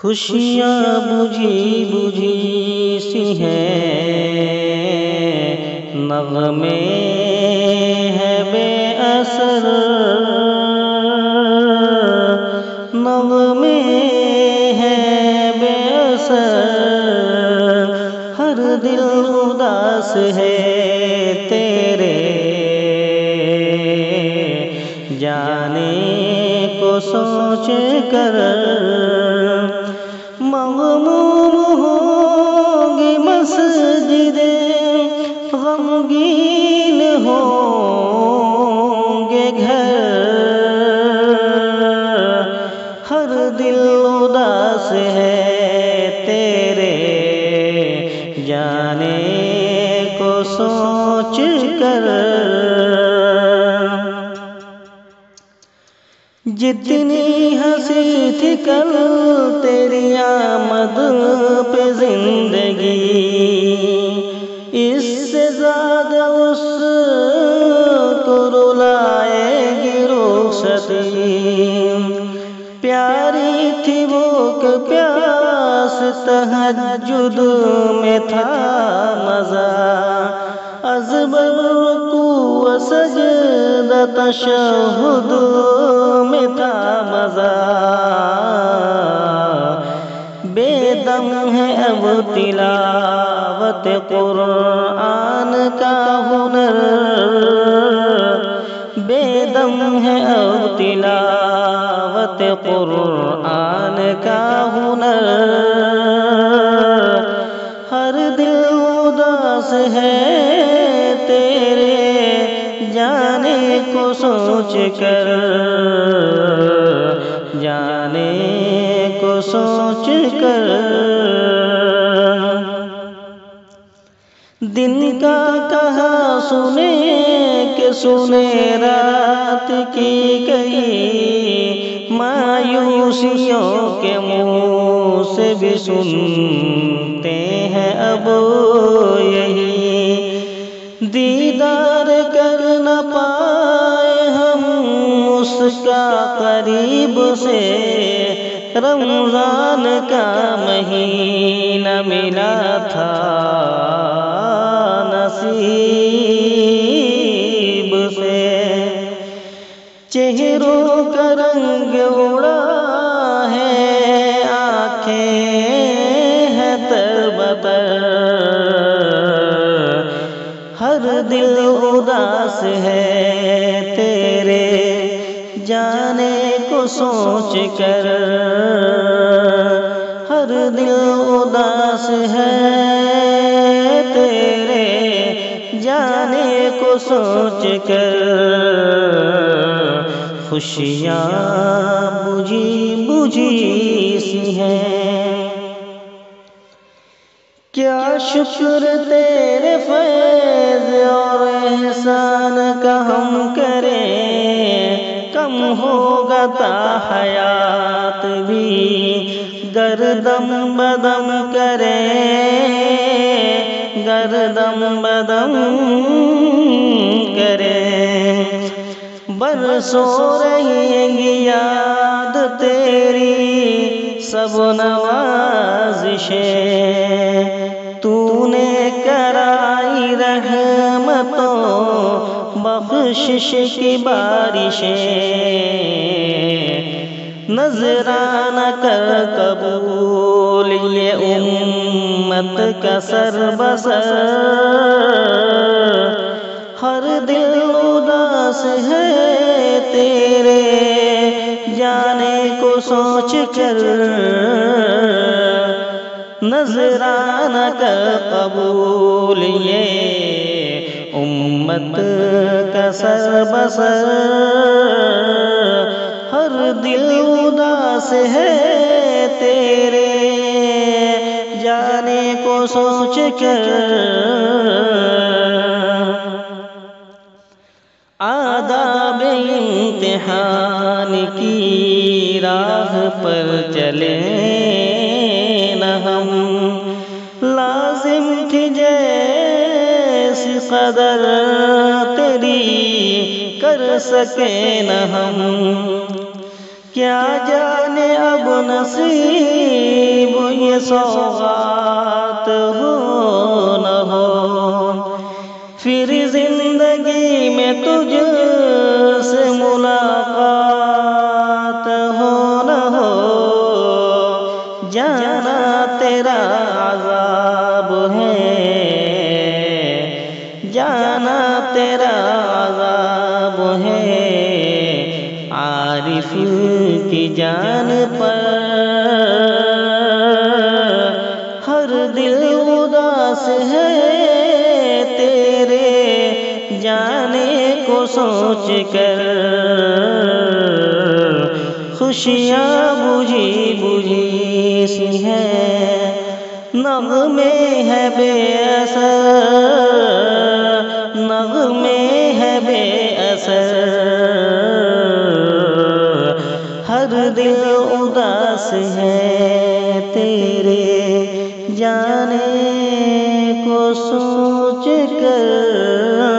खुशियाँ बुझी बुझी सी हैं, नग़मे है बेअसर, नग़मे है बेअसर। हर दिल उदास है तेरे जाने को सोच कर। मग़मूम होंगी मस्जिदें, ग़मगीन होंगे घर। हर दिल उदास है तेरे जाने को सोच कर। जितनी हंसी थी कल तेरी आमद पे जिंदगी, इससे ज़्यादा उसको रुलाएगी रुख़सती। प्यारी थी भूख प्यास तहज्जुद में था मज़ा, अज़बर रुकू व सजदा तशहुद में था मज़ा। बेदम है अब तिलावत क़ुरआन का हुनर, बेदम है अब तिलावत क़ुरआन का हुनर। हर दिल उदास है तेरे जाने को सोच कर, जाने को सोच कर। दिन का कहा सुने के सुने रात की कही, मायूसियों के मुँह से भी सुनते हैं अब यही। दीदार कर न पाए हम उसका करीब से, रमज़ान का महीना मिला था नसीब से। चेहरों का रंग उड़ा है, आँखें हैं तरबतर। हर दिल उदास है तेरे जाने को सोच कर। हर दिल उदास है तेरे जाने को सोच कर। खुशियाँ बुझी बुझी सी हैं, क्या शुक्र तेरे फैज़ और एहसान का हम करें। कम होगा ता हयात भी गर्दम बदम करें, गर्दम बदम करें। बरसों रहेंगी याद तेरी सब नवाज़िशें, तूने कराई रहमतों बख्शिश की बारिशें। नज़राना कर कबूल ये उम्मत का सरबसर। हर दिल उदास है तेरे जाने को सोच कर, नज़राना कर कबूल ये उम्मत का सरबसर। हर दिल उदास है तेरे जाने को सोच कर। आदाब इम्तिहान की राह पर चले न हम, लाजिम थी जैसी कदर तेरी कर सके न हम। क्या जाने अब नसीब ये सौगात हो न हो, फिर जिंदगी में तुझसे मुलाकात हो न हो। जाना तेरा अज़ाब है, जाना तेरा अज़ाब है, आरिफ की जान पर हर दिल उदास है, तेरे जाने को सोच कर खुशियाँ बुझी बुझी सी है। नग़्मे है बेअसर, नग़्मे है बेअसर, हर दिल उदास है, तेरे जाने को सोच कर।